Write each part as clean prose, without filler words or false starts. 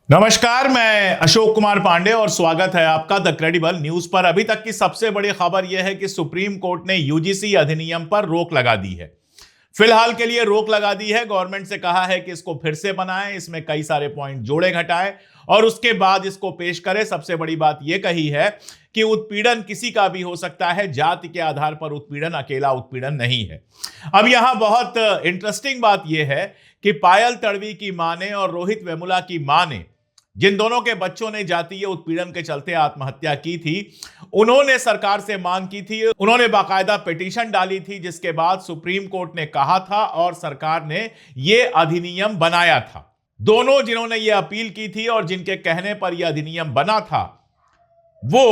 नमस्कार, मैं अशोक कुमार पांडे और स्वागत है आपका द क्रेडिबल न्यूज पर। अभी तक की सबसे बड़ी खबर यह है कि सुप्रीम कोर्ट ने यूजीसी अधिनियम पर रोक लगा दी है। फिलहाल के लिए रोक लगा दी है। गवर्नमेंट से कहा है कि इसको फिर से बनाएं, इसमें कई सारे पॉइंट जोड़े घटाएं और उसके बाद इसको पेश करें। सबसे बड़ी बात यह कही है कि उत्पीड़न किसी का भी हो सकता है, जाति के आधार पर उत्पीड़न अकेला उत्पीड़न नहीं है। अब यहां बहुत इंटरेस्टिंग बात यह है कि पायल तड़वी की मां ने और रोहित वेमुला की मां ने, जिन दोनों के बच्चों ने जातीय उत्पीड़न के चलते आत्महत्या की थी, उन्होंने सरकार से मांग की थी, उन्होंने बाकायदा पिटीशन डाली थी, जिसके बाद सुप्रीम कोर्ट ने कहा था और सरकार ने यह अधिनियम बनाया था। दोनों जिन्होंने यह अपील की थी और जिनके कहने पर यह अधिनियम बना था, वो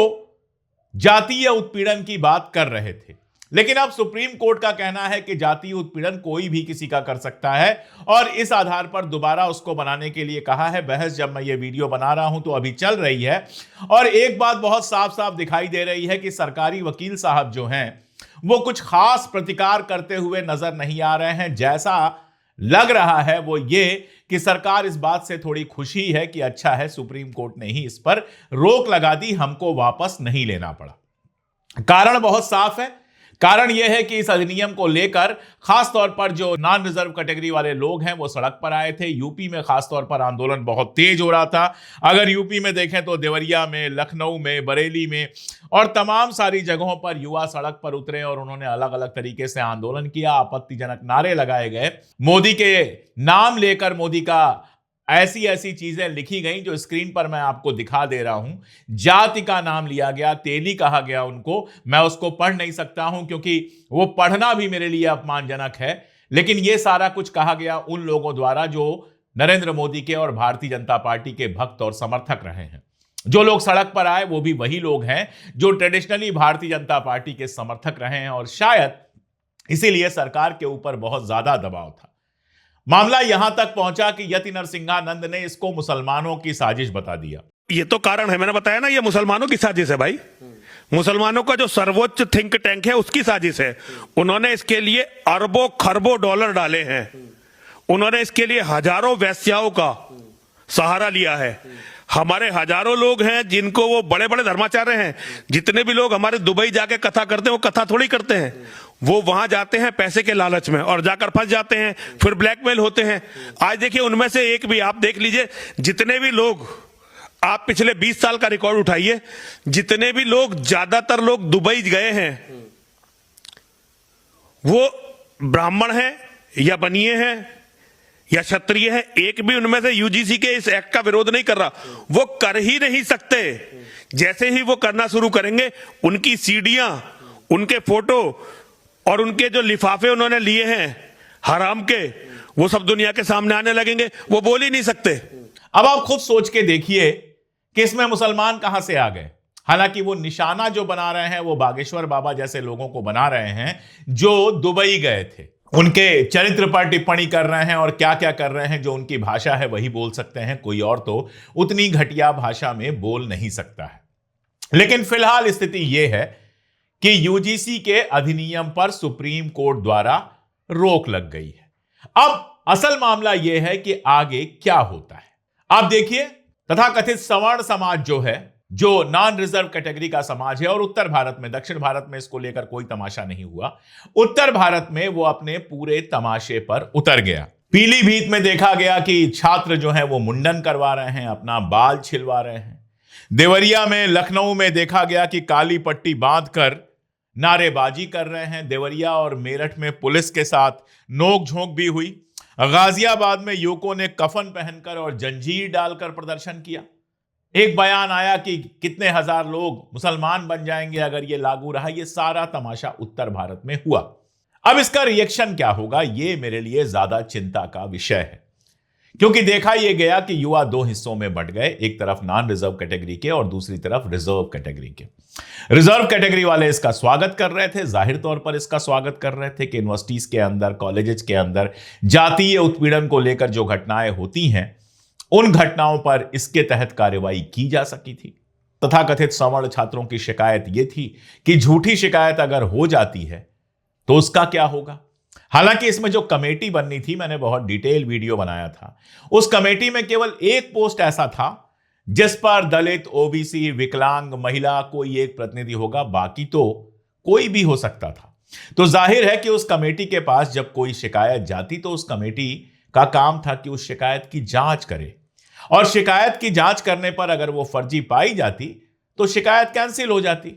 जातीय उत्पीड़न की बात कर रहे थे। लेकिन अब सुप्रीम कोर्ट का कहना है कि जातीय उत्पीड़न कोई भी किसी का कर सकता है और इस आधार पर दोबारा उसको बनाने के लिए कहा है। बहस जब मैं ये वीडियो बना रहा हूं तो अभी चल रही है और एक बात बहुत साफ साफ दिखाई दे रही है कि सरकारी वकील साहब जो हैं वो कुछ खास प्रतिकार करते हुए नजर नहीं आ रहे हैं। जैसा लग रहा है वो ये कि सरकार इस बात से थोड़ी खुशी है कि अच्छा है सुप्रीम कोर्ट ने ही इस पर रोक लगा दी, हमको वापस नहीं लेना पड़ा। कारण बहुत साफ है। कारण यह है कि इस अधिनियम को लेकर खासतौर पर जो नॉन रिजर्व कैटेगरी वाले लोग हैं वो सड़क पर आए थे। यूपी में खासतौर पर आंदोलन बहुत तेज हो रहा था। अगर यूपी में देखें तो देवरिया में, लखनऊ में, बरेली में और तमाम सारी जगहों पर युवा सड़क पर उतरे और उन्होंने अलग अलग तरीके से आंदोलन किया। आपत्तिजनक नारे लगाए गए, मोदी के नाम लेकर मोदी का ऐसी ऐसी चीजें लिखी गई जो स्क्रीन पर मैं आपको दिखा दे रहा हूं। जाति का नाम लिया गया, तेली कहा गया उनको। मैं उसको पढ़ नहीं सकता हूं क्योंकि वो पढ़ना भी मेरे लिए अपमानजनक है, लेकिन ये सारा कुछ कहा गया उन लोगों द्वारा जो नरेंद्र मोदी के और भारतीय जनता पार्टी के भक्त और समर्थक रहे हैं। जो लोग सड़क पर आए वो भी वही लोग हैं जो ट्रेडिशनली भारतीय जनता पार्टी के समर्थक रहे हैं और शायद इसीलिए सरकार के ऊपर बहुत ज्यादा दबाव था। मामला यहां तक पहुंचा कि यति नरसिंहानंद ने इसको मुसलमानों की साजिश बता दिया। ये तो कारण है, मैंने बताया ना, ये मुसलमानों की साजिश है भाई। मुसलमानों का जो सर्वोच्च थिंक टैंक है उसकी साजिश है। उन्होंने इसके लिए अरबों खरबों डॉलर डाले हैं। उन्होंने इसके लिए हजारों वेश्याओं का सहारा लिया है। हमारे हजारों लोग हैं जिनको वो बड़े बड़े धर्माचार्य हैं। जितने भी लोग हमारे दुबई जाके कथा करते हैं वो कथा थोड़ी करते हैं, वो वहां जाते हैं पैसे के लालच में और जाकर फंस जाते हैं, फिर ब्लैकमेल होते हैं। आज देखिए उनमें से एक भी, आप देख लीजिए, जितने भी लोग, आप पिछले 20 साल का रिकॉर्ड उठाइए, जितने भी लोग, ज्यादातर लोग दुबई गए हैं वो ब्राह्मण हैं या बनिए हैं या क्षत्रिय है। एक भी उनमें से यूजीसी के इस एक्ट का विरोध नहीं कर रहा। वो कर ही नहीं सकते। जैसे ही वो करना शुरू करेंगे, उनकी सीडियां, उनके फोटो और उनके जो लिफाफे उन्होंने लिए हैं हराम के, वो सब दुनिया के सामने आने लगेंगे। वो बोल ही नहीं सकते। अब आप खुद सोच के देखिए कि इसमें मुसलमान कहां से आ गए। हालांकि वो निशाना जो बना रहे हैं वो बागेश्वर बाबा जैसे लोगों को बना रहे हैं जो दुबई गए थे। उनके चरित्र पर टिप्पणी कर रहे हैं और क्या क्या कर रहे हैं। जो उनकी भाषा है वही बोल सकते हैं, कोई और तो उतनी घटिया भाषा में बोल नहीं सकता है। लेकिन फिलहाल स्थिति यह है कि यूजीसी के अधिनियम पर सुप्रीम कोर्ट द्वारा रोक लग गई है। अब असल मामला यह है कि आगे क्या होता है। आप देखिए, तथाकथित सवर्ण समाज जो है, जो नॉन रिजर्व कैटेगरी का समाज है, और उत्तर भारत में, दक्षिण भारत में इसको लेकर कोई तमाशा नहीं हुआ। उत्तर भारत में वो अपने पूरे तमाशे पर उतर गया। पीलीभीत में देखा गया कि छात्र जो हैं वो मुंडन करवा रहे हैं, अपना बाल छिलवा रहे हैं। देवरिया में, लखनऊ में देखा गया कि काली पट्टी बांधकर नारेबाजी कर रहे हैं। देवरिया और मेरठ में पुलिस के साथ नोक-झोंक भी हुई। गाजियाबाद में युवकों ने कफन पहनकर और जंजीर डालकर प्रदर्शन किया। एक बयान आया कि कितने हजार लोग मुसलमान बन जाएंगे अगर ये लागू रहा। ये सारा तमाशा उत्तर भारत में हुआ। अब इसका रिएक्शन क्या होगा, ये मेरे लिए ज्यादा चिंता का विषय है, क्योंकि देखा यह गया कि युवा दो हिस्सों में बंट गए। एक तरफ नॉन रिजर्व कैटेगरी के और दूसरी तरफ रिजर्व कैटेगरी के। रिजर्व कैटेगरी वाले इसका स्वागत कर रहे थे, जाहिर तौर पर इसका स्वागत कर रहे थे कि यूनिवर्सिटीज के अंदर, कॉलेजेस के अंदर जातीय उत्पीड़न को लेकर जो घटनाएं होती हैं उन घटनाओं पर इसके तहत कार्रवाई की जा सकी थी। तथाकथित सवर्ण छात्रों की शिकायत यह थी कि झूठी शिकायत अगर हो जाती है तो उसका क्या होगा। हालांकि इसमें जो कमेटी बननी थी, मैंने बहुत डिटेल वीडियो बनाया था, उस कमेटी में केवल एक पोस्ट ऐसा था जिस पर दलित, ओबीसी, विकलांग, महिला कोई एक प्रतिनिधि होगा, बाकी तो कोई भी हो सकता था। तो जाहिर है कि उस कमेटी के पास जब कोई शिकायत जाती तो उस कमेटी का काम था कि उस शिकायत की जांच करे, और शिकायत की जांच करने पर अगर वो फर्जी पाई जाती तो शिकायत कैंसिल हो जाती,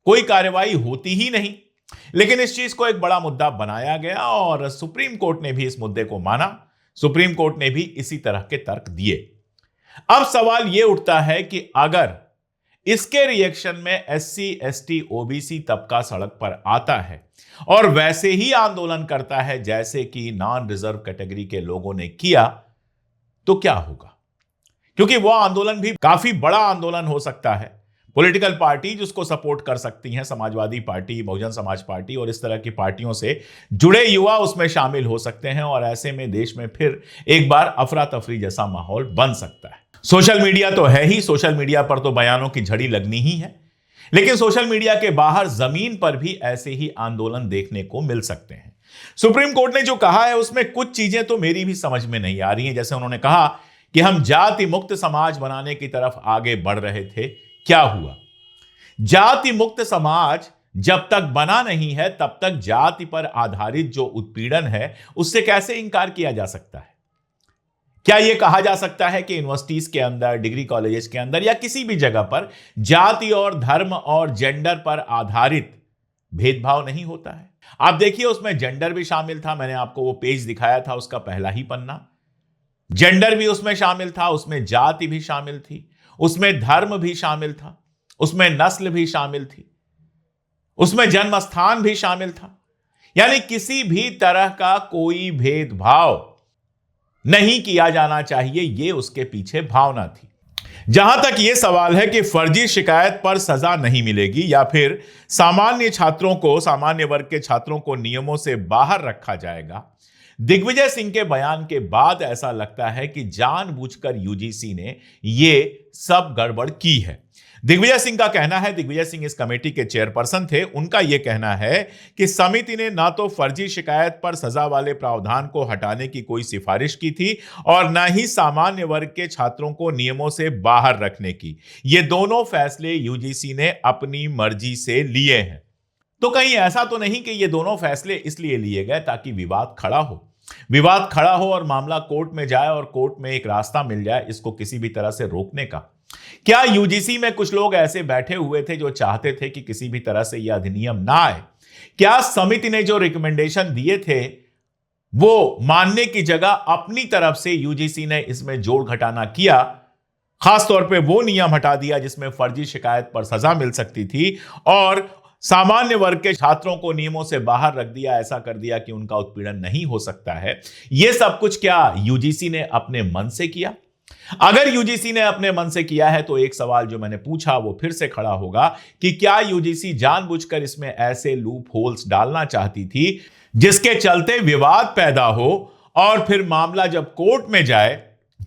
कोई कार्रवाई होती ही नहीं। लेकिन इस चीज को एक बड़ा मुद्दा बनाया गया और सुप्रीम कोर्ट ने भी इस मुद्दे को माना। सुप्रीम कोर्ट ने भी इसी तरह के तर्क दिए। अब सवाल यह उठता है कि अगर इसके रिएक्शन में एससी, एसटी, ओबीसी तबका सड़क पर आता है और वैसे ही आंदोलन करता है जैसे कि नॉन रिजर्व कैटेगरी के लोगों ने किया, तो क्या होगा? क्योंकि वह आंदोलन भी काफी बड़ा आंदोलन हो सकता है। पॉलिटिकल पार्टी जिसको सपोर्ट कर सकती हैं, समाजवादी पार्टी, बहुजन समाज पार्टी और इस तरह की पार्टियों से जुड़े युवा उसमें शामिल हो सकते हैं, और ऐसे में देश में फिर एक बार अफरा तफरी जैसा माहौल बन सकता है। सोशल मीडिया तो है ही, सोशल मीडिया पर तो बयानों की झड़ी लगनी ही है, लेकिन सोशल मीडिया के बाहर जमीन पर भी ऐसे ही आंदोलन देखने को मिल सकते हैं। सुप्रीम कोर्ट ने जो कहा है उसमें कुछ चीजें तो मेरी भी समझ में नहीं आ रही हैं। जैसे उन्होंने कहा कि हम जाति मुक्त समाज बनाने की तरफ आगे बढ़ रहे थे, क्या हुआ? जाति मुक्त समाज जब तक बना नहीं है तब तक जाति पर आधारित जो उत्पीड़न है उससे कैसे इंकार किया जा सकता है? क्या यह कहा जा सकता है कि यूनिवर्सिटीज के अंदर, डिग्री कॉलेजेस के अंदर या किसी भी जगह पर जाति और धर्म और जेंडर पर आधारित भेदभाव नहीं होता है? आप देखिए, उसमें जेंडर भी शामिल था। मैंने आपको वो पेज दिखाया था, उसका पहला ही पन्ना। जेंडर भी उसमें शामिल था, उसमें जाति भी शामिल थी, उसमें धर्म भी शामिल था, उसमें नस्ल भी शामिल थी, उसमें जन्म स्थान भी शामिल था। यानी किसी भी तरह का कोई भेदभाव नहीं किया जाना चाहिए, यह उसके पीछे भावना थी। जहां तक यह सवाल है कि फर्जी शिकायत पर सजा नहीं मिलेगी या फिर सामान्य छात्रों को, सामान्य वर्ग के छात्रों को नियमों से बाहर रखा जाएगा, दिग्विजय सिंह के बयान के बाद ऐसा लगता है कि जानबूझकर यूजीसी ने यह सब गड़बड़ की है। दिग्विजय सिंह का कहना है, दिग्विजय सिंह इस कमेटी के चेयरपर्सन थे, उनका यह कहना है कि समिति ने ना तो फर्जी शिकायत पर सजा वाले प्रावधान को हटाने की कोई सिफारिश की थी और ना ही सामान्य वर्ग के छात्रों को नियमों से बाहर रखने की। ये दोनों फैसले यूजीसी ने अपनी मर्जी से लिए हैं। तो कहीं ऐसा तो नहीं कि ये दोनों फैसले इसलिए लिए गए ताकि विवाद खड़ा हो, विवाद खड़ा हो और मामला कोर्ट में जाए और कोर्ट में एक रास्ता मिल जाए इसको किसी भी तरह से रोकने का। क्या यूजीसी में कुछ लोग ऐसे बैठे हुए थे जो चाहते थे कि किसी भी तरह से यह अधिनियम ना आए? क्या समिति ने जो रिकमेंडेशन दिए थे वो मानने की जगह अपनी तरफ से यूजीसी ने इसमें जोड़ घटाना किया? खासतौर पे वो नियम हटा दिया जिसमें फर्जी शिकायत पर सजा मिल सकती थी और सामान्य वर्ग के छात्रों को नियमों से बाहर रख दिया, ऐसा कर दिया कि उनका उत्पीड़न नहीं हो सकता है। यह सब कुछ क्या यूजीसी ने अपने मन से किया? अगर यूजीसी ने अपने मन से किया है तो एक सवाल जो मैंने पूछा वो फिर से खड़ा होगा कि क्या यूजीसी जानबूझकर इसमें ऐसे लूप होल्स डालना चाहती थी जिसके चलते विवाद पैदा हो और फिर मामला जब कोर्ट में जाए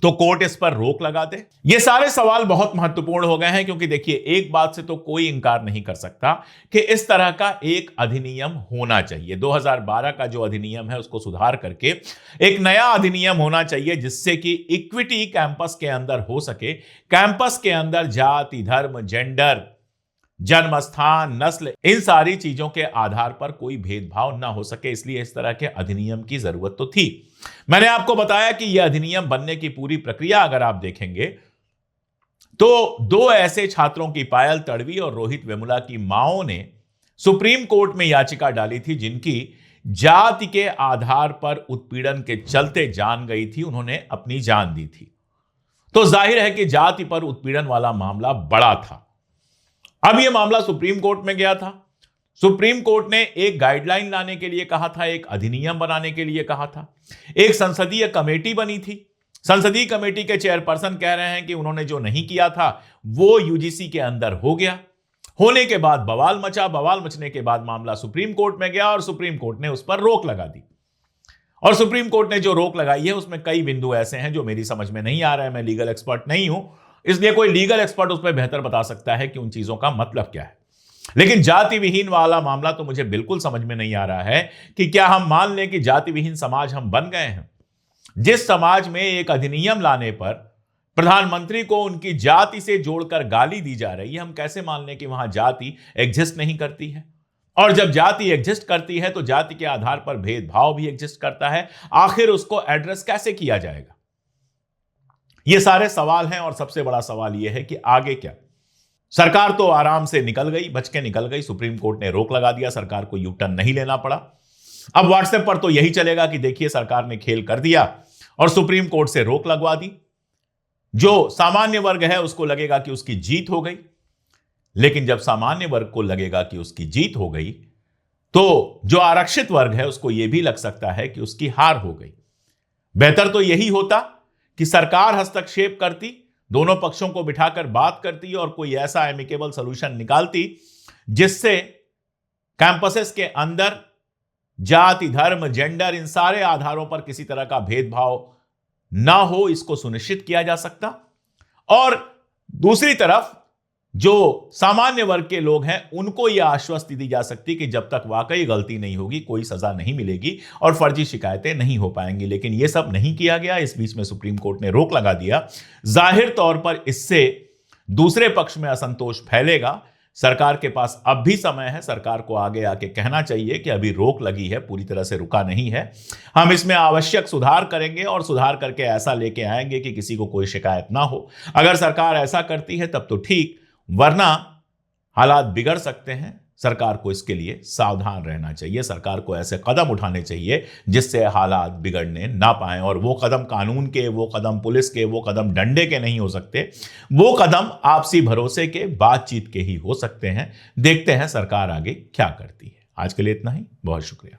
तो कोर्ट इस पर रोक लगा दे? ये सारे सवाल बहुत महत्वपूर्ण हो गए हैं क्योंकि देखिए, एक बात से तो कोई इंकार नहीं कर सकता कि इस तरह का एक अधिनियम होना चाहिए। 2012 का जो अधिनियम है उसको सुधार करके एक नया अधिनियम होना चाहिए जिससे कि इक्विटी कैंपस के अंदर हो सके। कैंपस के अंदर जाति, धर्म, जेंडर, जन्म स्थान, नस्ल, इन सारी चीजों के आधार पर कोई भेदभाव ना हो सके, इसलिए इस तरह के अधिनियम की जरूरत तो थी। मैंने आपको बताया कि यह अधिनियम बनने की पूरी प्रक्रिया अगर आप देखेंगे तो दो ऐसे छात्रों की, पायल तड़वी और रोहित वेमुला की मांओं ने सुप्रीम कोर्ट में याचिका डाली थी जिनकी जाति के आधार पर उत्पीड़न के चलते जान गई थी, उन्होंने अपनी जान दी थी। तो जाहिर है कि जाति पर उत्पीड़न वाला मामला बड़ा था। अब यह मामला सुप्रीम कोर्ट में गया था। सुप्रीम कोर्ट ने एक गाइडलाइन लाने के लिए कहा था, एक अधिनियम बनाने के लिए कहा था। एक संसदीय कमेटी बनी थी। संसदीय कमेटी के चेयरपर्सन कह रहे हैं कि उन्होंने जो नहीं किया था वो यूजीसी के अंदर हो गया। होने के बाद बवाल मचा, बवाल मचने के बाद मामला सुप्रीम कोर्ट में गया और सुप्रीम कोर्ट ने उस पर रोक लगा दी। और सुप्रीम कोर्ट ने जो रोक लगाई है उसमें कई बिंदु ऐसे हैं जो मेरी समझ में नहीं आ रहा है। मैं लीगल एक्सपर्ट नहीं हूं, इसलिए कोई लीगल एक्सपर्ट उस पर बेहतर बता सकता है कि उन चीजों का मतलब क्या है। लेकिन जाति विहीन वाला मामला तो मुझे बिल्कुल समझ में नहीं आ रहा है कि क्या हम मान लें कि जाति विहीन समाज हम बन गए हैं। जिस समाज में एक अधिनियम लाने पर प्रधानमंत्री को उनकी जाति से जोड़कर गाली दी जा रही है, हम कैसे मान लें कि वहां जाति एग्जिस्ट नहीं करती है। और जब जाति एग्जिस्ट करती है तो जाति के आधार पर भेदभाव भी एग्जिस्ट करता है। आखिर उसको एड्रेस कैसे किया जाएगा? ये सारे सवाल हैं और सबसे बड़ा सवाल यह है कि आगे क्या। सरकार तो आराम से निकल गई, बच के निकल गई। सुप्रीम कोर्ट ने रोक लगा दिया, सरकार को यू टर्न नहीं लेना पड़ा। अब व्हाट्सएप पर तो यही चलेगा कि देखिए सरकार ने खेल कर दिया और सुप्रीम कोर्ट से रोक लगवा दी। जो सामान्य वर्ग है उसको लगेगा कि उसकी जीत हो गई, लेकिन जब सामान्य वर्ग को लगेगा कि उसकी जीत हो गई तो जो आरक्षित वर्ग है उसको यह भी लग सकता है कि उसकी हार हो गई। बेहतर तो यही होता कि सरकार हस्तक्षेप करती, दोनों पक्षों को बिठाकर बात करती और कोई ऐसा एमिकेबल सॉल्यूशन निकालती जिससे कैंपसेस के अंदर जाति, धर्म, जेंडर, इन सारे आधारों पर किसी तरह का भेदभाव ना हो, इसको सुनिश्चित किया जा सकता। और दूसरी तरफ जो सामान्य वर्ग के लोग हैं उनको यह आश्वस्ति दी जा सकती कि जब तक वाकई गलती नहीं होगी कोई सजा नहीं मिलेगी और फर्जी शिकायतें नहीं हो पाएंगी। लेकिन यह सब नहीं किया गया। इस बीच में सुप्रीम कोर्ट ने रोक लगा दिया। जाहिर तौर पर इससे दूसरे पक्ष में असंतोष फैलेगा। सरकार के पास अब भी समय है, सरकार को आगे आके कहना चाहिए कि अभी रोक लगी है, पूरी तरह से रुका नहीं है, हम इसमें आवश्यक सुधार करेंगे और सुधार करके ऐसा लेके आएंगे कि किसी को कोई शिकायत ना हो। अगर सरकार ऐसा करती है तब तो ठीक, वरना हालात बिगड़ सकते हैं। सरकार को इसके लिए सावधान रहना चाहिए। सरकार को ऐसे कदम उठाने चाहिए जिससे हालात बिगड़ने ना पाए। और वो कदम कानून के, वो कदम पुलिस के, वो कदम डंडे के नहीं हो सकते। वो कदम आपसी भरोसे के, बातचीत के ही हो सकते हैं। देखते हैं सरकार आगे क्या करती है। आज के लिए इतना ही। बहुत शुक्रिया।